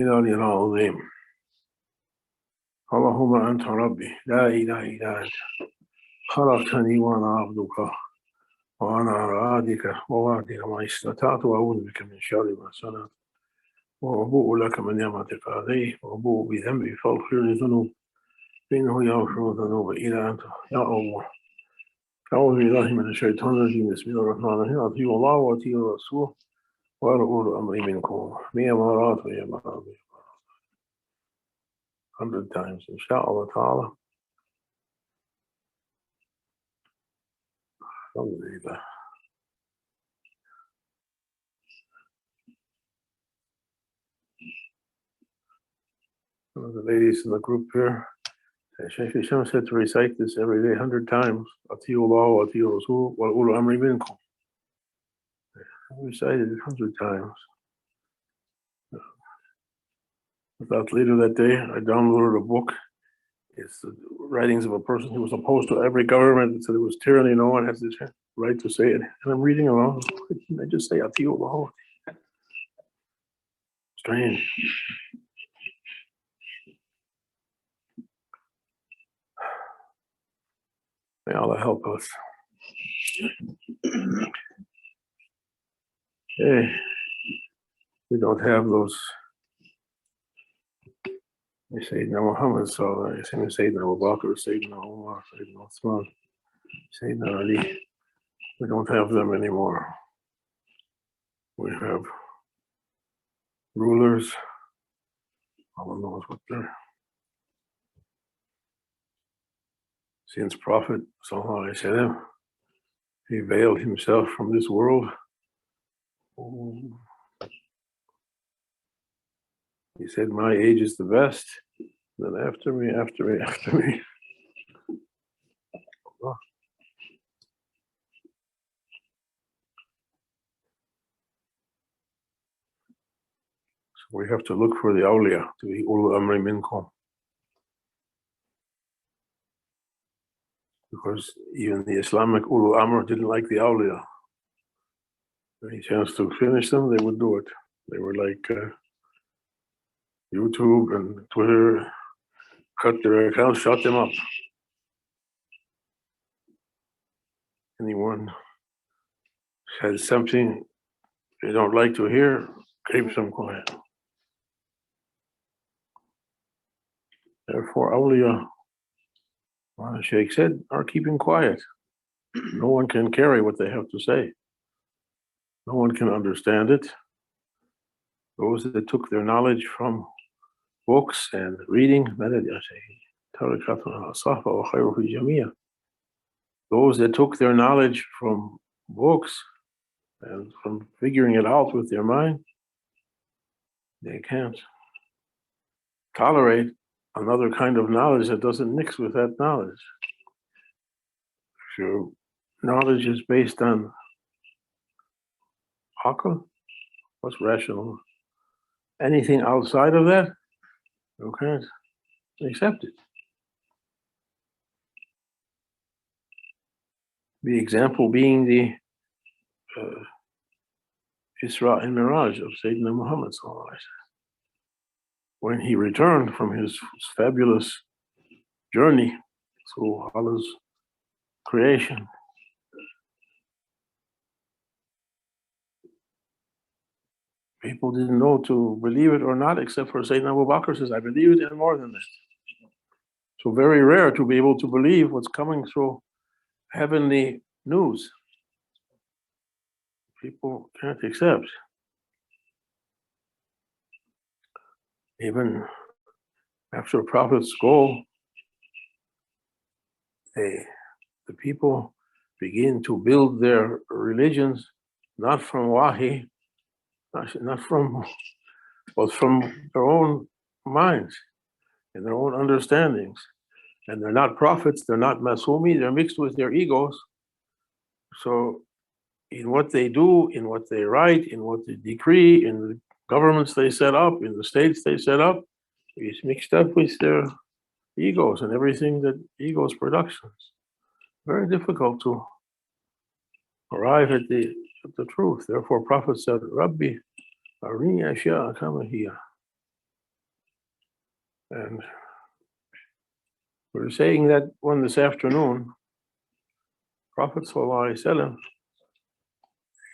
العلي العظيم اللهم أنت ربي لا إله إلا أنت خلقتني وأنا عبدك وأنا على عهدك ووعدك ما استطعت وأعوذ بك من شر ما صنعت وأبوء لك من نعمتك علي وأبوء بذنبي فاغفر لي ذنوب إنه يغفر الذنوب إلا أنت يا الله. أعوذ بالله من الشيطان الرجيم بسم الله الرحمن الرحيم أطيعوا الله وأطيعوا الرسول وأولو الأمر منكم 100 مرات ويا مرات 100 times inshallah ta'ala. Alhamdulillah. One of the ladies in the group here, Shaykh Hisham said to recite this every day 100 times. Atiyu Allah wa atiyu Rasul wa ulu amri minkum. I recited it 100 times. About later that day, I downloaded a book. It's the writings of a person who was opposed to every government and said it was tyranny. No one has the right to say it. And I'm reading along. I just say Atiyu Allah. Strange. May Allah help us. Hey, we don't have those. Sayyidina Muhammad sallallahu alaihi wasallam, Sayyidina Abu Bakr, Sayyidina Umar, Sayyidina Uthman, Sayyidina Ali. We don't have them anymore. We have rulers. Allah knows what they're. Since Prophet sallallahu alaihi wasallam, he veiled himself from this world. He said, my age is the best. Then after me. So we have to look for the awliya, to be ulu amri minkum. Because even the Islamic ulu amr didn't like the awliya. Any chance to finish them, they would do it. They were like YouTube and Twitter, cut their accounts, shut them up. Anyone says something they don't like to hear, keep them quiet. Therefore, awliya, the Shaykh said, are keeping quiet. No one can carry what they have to say. No one can understand it. Those that took their knowledge from books and reading, those that took their knowledge from books and from figuring it out with their mind, they can't tolerate another kind of knowledge that doesn't mix with that knowledge. If your knowledge is based on aql, what's rational? Anything outside of that, you can't accept it. The example being the Isra and Miraj of Sayyidina Muhammad sallallahu alaihi wasallam. When he returned from his fabulous journey through Allah's creation, people didn't know to believe it or not, except for Sayyidina Abu Bakr says, I believe it and more than that. So very rare to be able to believe what's coming through heavenly news. People can't accept. Even after prophets go, the people begin to build their religions not from wahi, not from, but from their own minds and their own understandings. And they're not prophets, they're not masumi, they're mixed with their egos. So in what they do, in what they write, in what they decree, in the governments they set up, in the states they set up, it's mixed up with their egos and everything that egos productions. Very difficult to arrive at the truth. Therefore, Prophet said, Rabbi, arini ashya kama hiya. And we were saying that one this afternoon, Prophet ﷺ,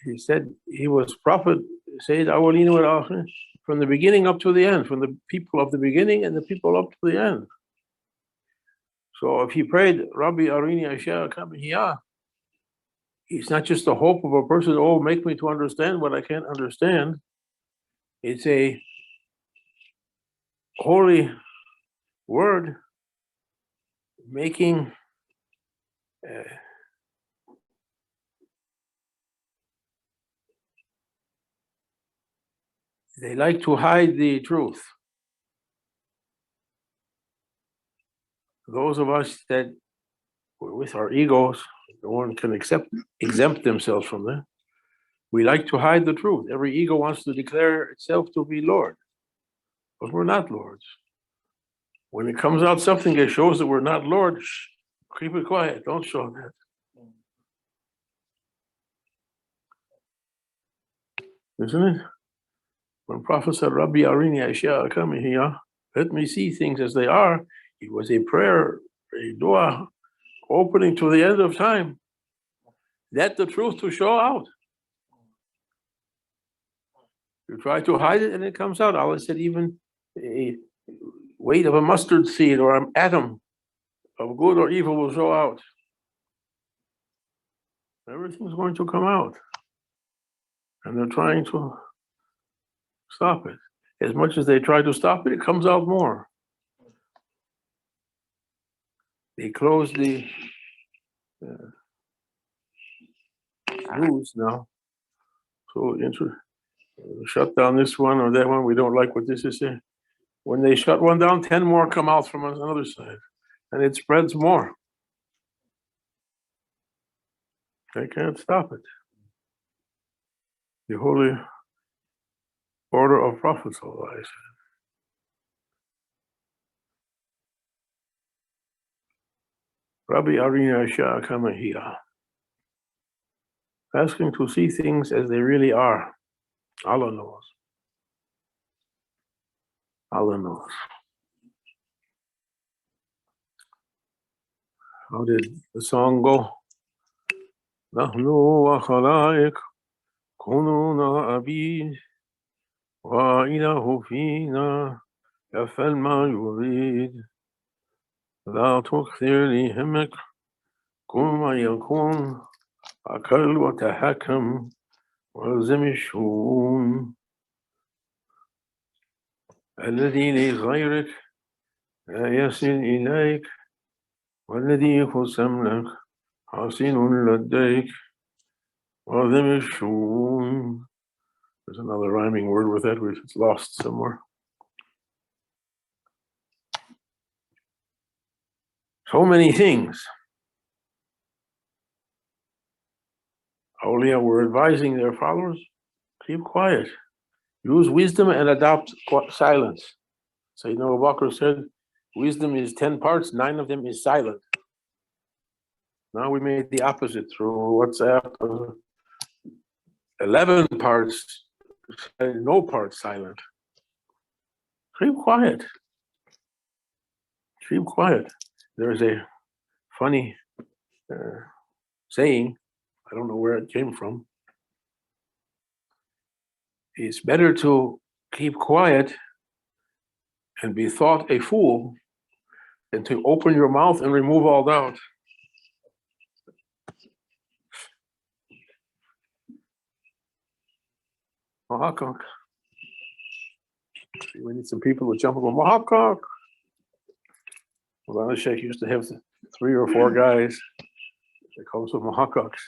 he said he was Prophet Sayyid Awwaleen wal Akhirin from the beginning up to the end, from the people of the beginning and the people up to the end. So if he prayed, Rabbi Arini Ashya Kamihiyah, it's not just the hope of a person, oh, make me to understand what I can't understand. It's a holy word making they like to hide the truth. Those of us that were with our egos, no one can exempt themselves from that. We like to hide the truth. Every ego wants to declare itself to be Lord, but we're not lords. When it comes out something that shows that we're not Lord, shh, keep it quiet. Don't show that. Isn't it? When Prophet said, Rabbi Arini Ashya Kamihiyah, let me see things as they are, it was a prayer, a dua, opening to the end of time. Let the truth to show out. You try to hide it and it comes out. Allah said even a weight of a mustard seed or an atom of good or evil will show out. Everything's going to come out. And they're trying to stop it. As much as they try to stop it, it comes out more. They closed the news now. So shut down this one or that one. We don't like what this is saying. When they shut one down, 10 more come out from another side. And it spreads more. They can't stop it. The holy order of Prophet ﷺ. Rabbi Arina Shah Kamahiyah. Asking to see things as they really are. Allah knows. Allah knows. How did the song go? Nahnu wa khalaik kununa abid wa ilahu fina yafal ma yurid la tukthir li himak kun ma yakun akal wa tahakam walzim الشؤون الذي لغيرك لا يصل إليك والذي يقسم لك حاصل لديك وذم الشؤون. There's another rhyming word with that, which it's lost somewhere. So many things. Awliya were advising their followers, keep quiet. Use wisdom and adopt silence. Sayyidina Abu Bakr said, wisdom is 10 parts, 9 of them is silent. Now we made the opposite through WhatsApp. 11 parts, no part silent. Keep quiet. Keep quiet. There's a funny saying, I don't know where it came from. It's better to keep quiet and be thought a fool than to open your mouth and remove all doubt. Mahakak. We need some people to jump up on Mahakak. Well, the Shaykh used to have 3 or 4 guys that calls them Mahakaks.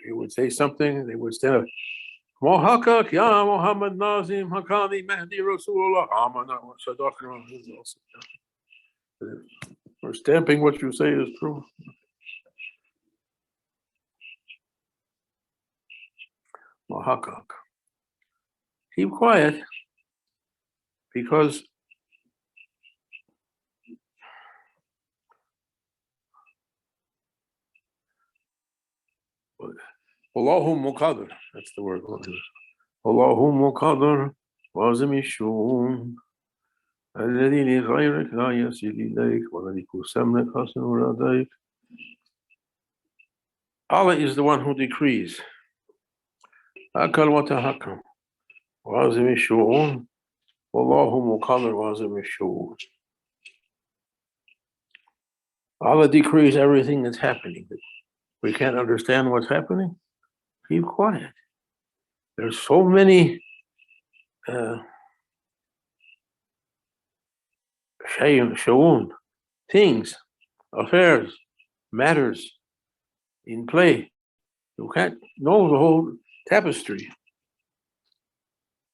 He would say something, they would stand up. Mahakak, Ya Muhammad Nazim, Hakani, Mahdi, Rasulullah. We're stamping what you say is true. Mahakak. Keep quiet because Allahu Muqadr, that's the word. Allahu Muqadr wazim ishun. الذي لغيرك لا يصل إليك وملك سمك حسن رديك. Allah is the one who decrees. أكل وتحكم وعزم الشؤون والله مقدر وعزم الشؤون. Allah decrees everything that's happening. We can't understand what's happening. Keep quiet. There's so many things, affairs, matters in play. You can't know the whole tapestry.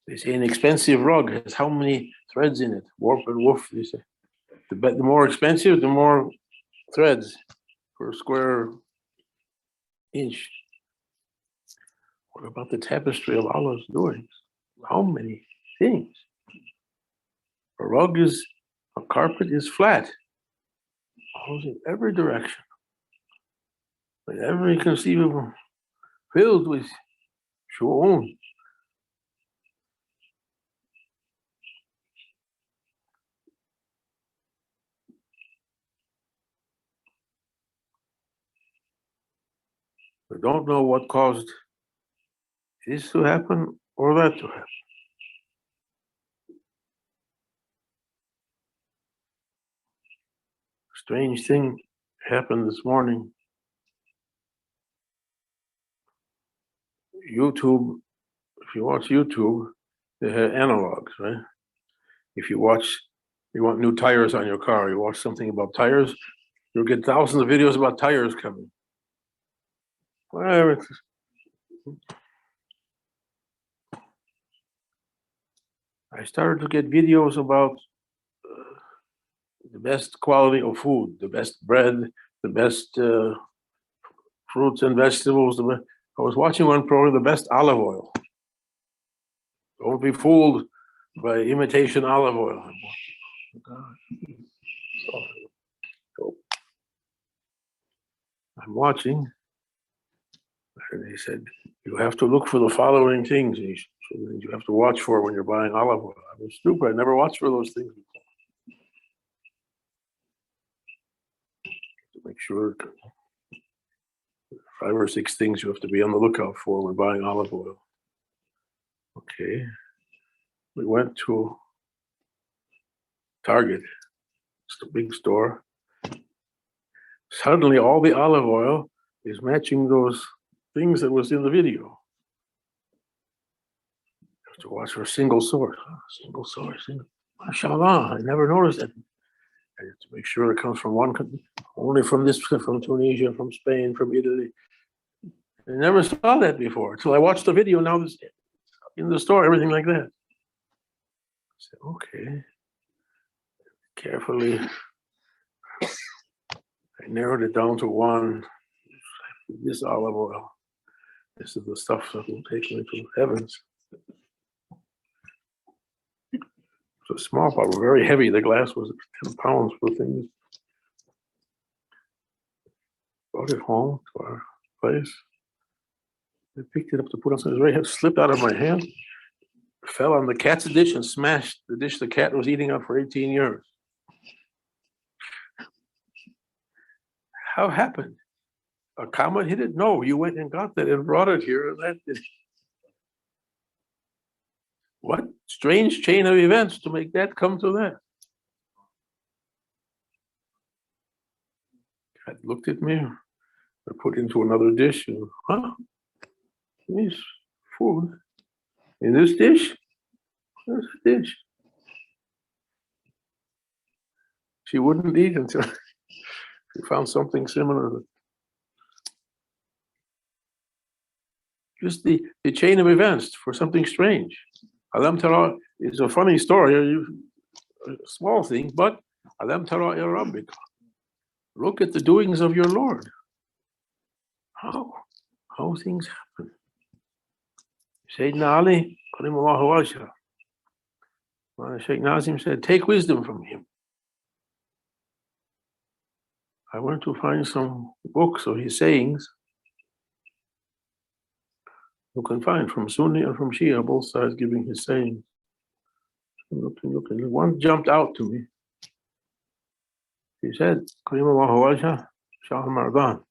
They say an expensive rug has how many threads in it? Warp and woof, they say. The more expensive, the more threads per square inch. What about the tapestry of Allah's doings? How many things? A carpet is flat. Goes in every direction. In every conceivable, filled with shu'un. We don't know what caused this to happen or that to happen. Strange thing happened this morning. YouTube, if you watch YouTube, they have analogs, right? If you want new tires on your car, you watch something about tires, you'll get thousands of videos about tires coming. Whatever. I started to get videos about the best quality of food, the best bread, the best fruits and vegetables. I was watching one program, the best olive oil. Don't be fooled by imitation olive oil. Oh, God. So, I'm watching, and they said, you have to look for the following things you have to watch for when you're buying olive oil. I was stupid. I never watched for those things before. To make sure 5 or 6 things you have to be on the lookout for when buying olive oil. Okay. We went to Target. It's a big store. Suddenly all the olive oil is matching those things that was in the video. You have to watch for a single source. Single source. MashaAllah, I never noticed that. I have to make sure it comes from one country, only from Tunisia, from Spain, from Italy. I never saw that before until I watched the video. Now this in the store, everything like that. I said, okay. Carefully, I narrowed it down to one. This olive oil. This is the stuff that will take me to heavens. It's a small bottle, very heavy. The glass was 10 pounds for things. Brought it home to our place. I picked it up to put on something. It was very heavy. Slipped out of my hand, fell on the cat's dish and smashed the dish the cat was eating up for 18 years. How happened? A comet hit it? No, you went and got that and brought it here. And that did. What strange chain of events to make that come to that? Cat looked at me. I put into another dish. And, this food in this dish? Where's the dish? She wouldn't eat until she found something similar. Just the chain of events for something strange. Alam Tara is a funny story, a small thing, but Alam Tara ila Rabbik. Look at the doings of your Lord. How things happen. Sayyidina Ali, Karimallahu Wajhah. Sheikh Nazim said, take wisdom from him. I went to find some books of his sayings. You can find from Sunni and from Shia, both sides giving his sayings. looking. One jumped out to me. He said, Karimallahu wajha, Shah Mardan.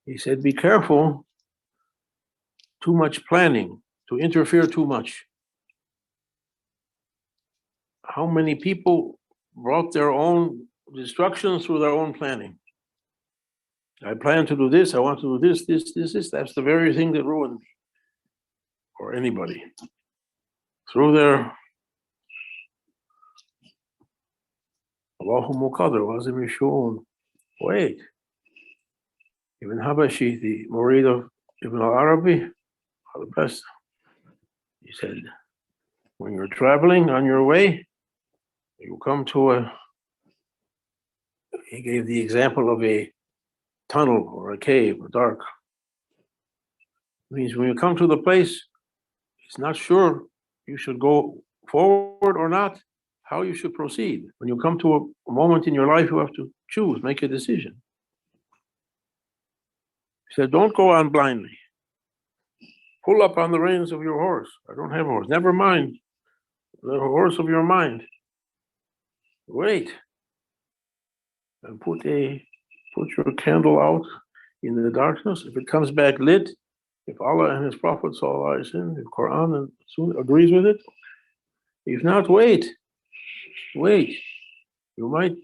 He said, be careful, too much planning, to interfere too much. How many people brought their own destruction through their own planning? I plan to do this, I want to do this. That's the very thing that ruined me, or anybody. Through their Allahu Muqaddar, Wazim Yishun. Wait. Ibn Habashi, the Murid of Ibn al-Arabi, the best. He said, when you're traveling on your way, you come to he gave the example of a tunnel or a cave or dark. It means when you come to the place, it's not sure you should go forward or not, how you should proceed. When you come to a moment in your life, you have to choose, make a decision. He said, don't go on blindly. Pull up on the reins of your horse. I don't have a horse. Never mind the horse of your mind. Wait. And put your candle out in the darkness. If it comes back lit, if Allah and His Prophet ﷺ, if Quran and Sunnah agrees with it, if not, wait. You might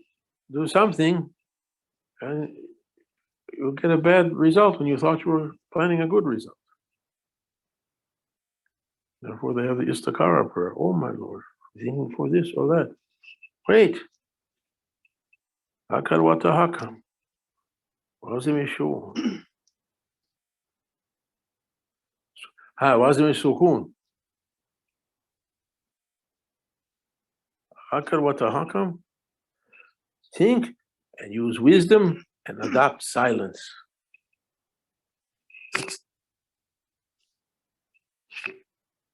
do something and you'll get a bad result when you thought you were planning a good result. Therefore, they have the istikhara prayer. Oh my Lord, thinking for this or that. Wait. Hakar wa tahakam. Wazim ishu. Wazim sukun. Hakar wa tahakam. Think and use wisdom and adopt silence.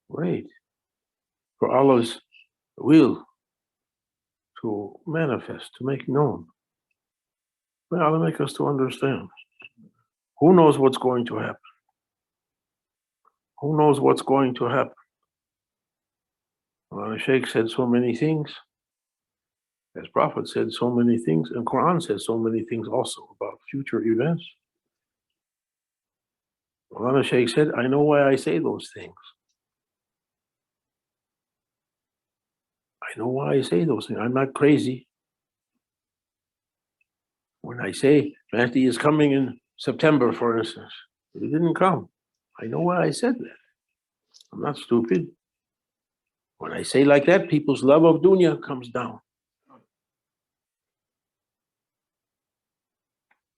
Wait for Allah's will to manifest, to make known. May Allah make us to understand. Who knows what's going to happen? Who knows what's going to happen? Well, the Shaykh said so many things. As Prophet said so many things, and Quran says so many things also about future events. Well, the Shaykh said, I know why I say those things. I know why I say those things. I'm not crazy. When I say Mahdi is coming in September, for instance, he didn't come. I know why I said that. I'm not stupid. When I say like that, people's love of dunya comes down.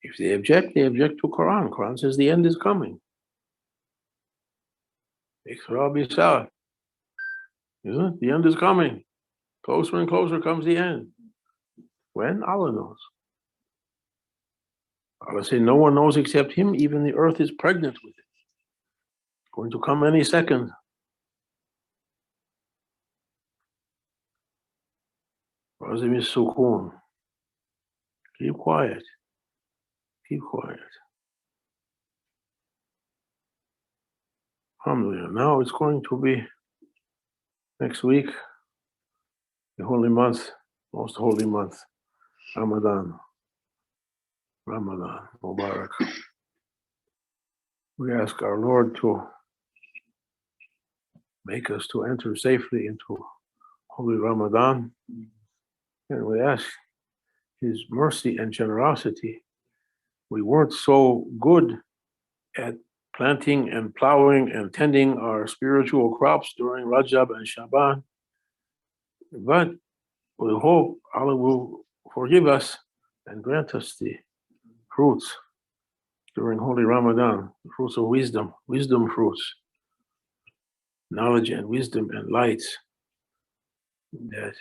If they object to Quran. Quran says the end is coming. The end is coming. Closer and closer comes the end. When? Allah knows. Allah said, no one knows except Him. Even the earth is pregnant with it. It's going to come any second. Razim is sukun. Keep quiet. Keep quiet. Alhamdulillah. Now it's going to be next week, the holy month, most holy month, Ramadan. Mubarak. We ask our Lord to make us to enter safely into holy Ramadan. And we ask His mercy and generosity. We weren't so good at planting and plowing and tending our spiritual crops during Rajab and Shaban, but we hope Allah will forgive us and grant us the fruits during holy Ramadan, the fruits of wisdom fruits, knowledge and wisdom and lights that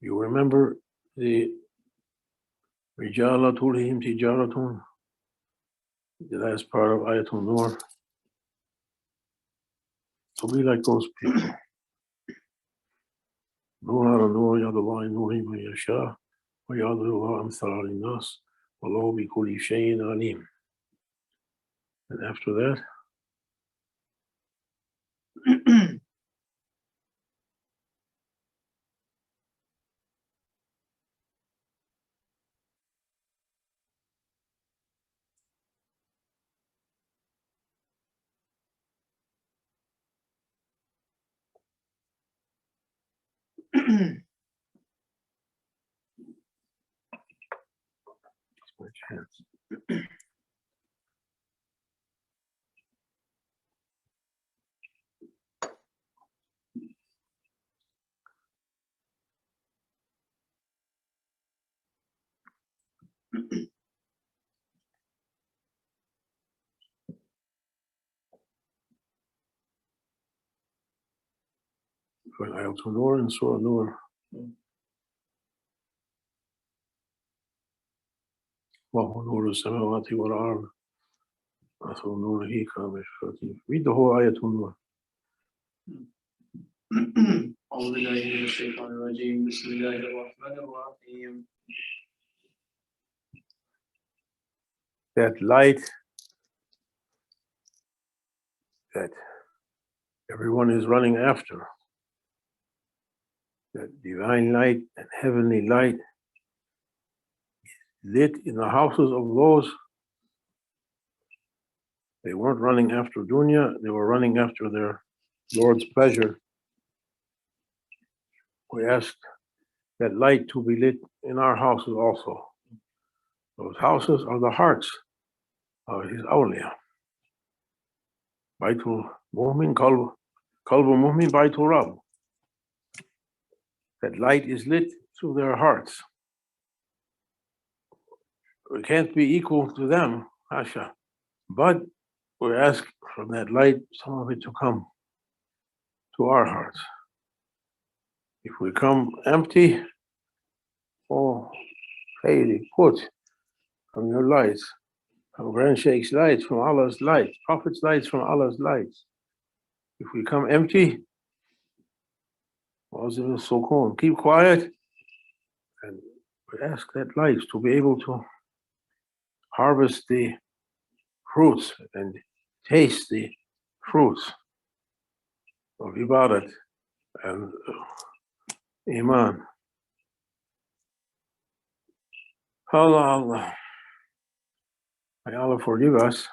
you remember the Rijala Tulihim Tijaratun, the last part of Ayatul Nur. To be like those people. Nur ala nur yadallahi nuri man yasha wa yadhillahu amthal linnas wallahu bi kulli shay'in alim. And after that, my chance. والآية نور سورة نور وهو نور السماوات والأرض مثل نوره كمشكاة. Read the whole آية نور. أعوذ بالله من الشيطان الرجيم بسم الله الرحمن الرحيم. That light that everyone is running after, that divine light and heavenly light lit in the houses of those. They weren't running after dunya, they were running after their Lord's pleasure. We asked that light to be lit in our houses also. Those houses are the hearts of his awliya. Baitul Mu'min, Qalbu Mu'min, Baitul Rab. That light is lit through their hearts. We can't be equal to them, Hasha. But we ask from that light, some of it to come to our hearts. If we come empty, oh, Hayli, put from your lights, from Grand Sheikh's lights, from Allah's lights, Prophet's lights, from Allah's lights. If we come empty, keep quiet, and we ask that light to be able to harvest the fruits and taste the fruits of ibadat and iman. Allah, may Allah forgive us.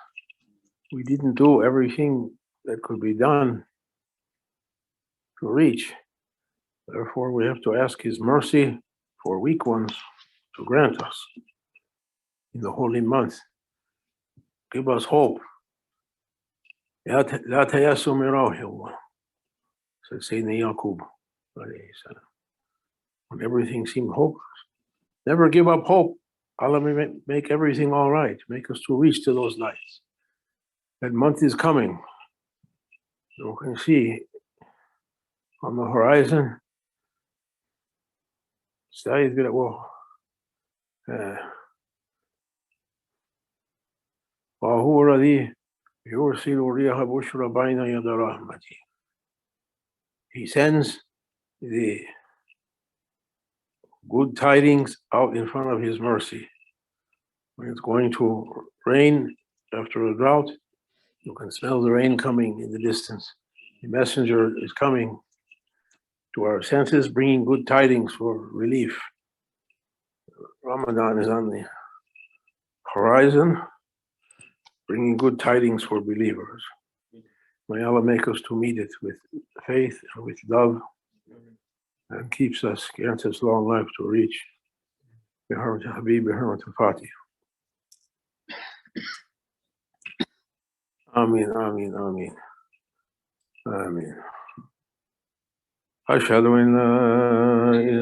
We didn't do everything that could be done to reach. Therefore, we have to ask His mercy for weak ones to grant us in the holy month. Give us hope. لا تيأسوا من روح الله, said Sayyidina Yaqub. When everything seemed hopeless, never give up hope. Allah may make everything all right, make us to reach to those lights. That month is coming. You can see on the horizon, وهو الذي يرسل الرياح بشرا بين يدي رحمته. He sends the good tidings out in front of His mercy. When it's going to rain after a drought, you can smell the rain coming in the distance. The messenger is coming to our senses, bringing good tidings for relief. Ramadan is on the horizon, bringing good tidings for believers. May Allah make us to meet it with faith and with love, and keeps us, grants us long life to reach. بحرمة حبيب بحرمة الفاتحة. آمين آمين آمين آمين. أشهد أن لا إله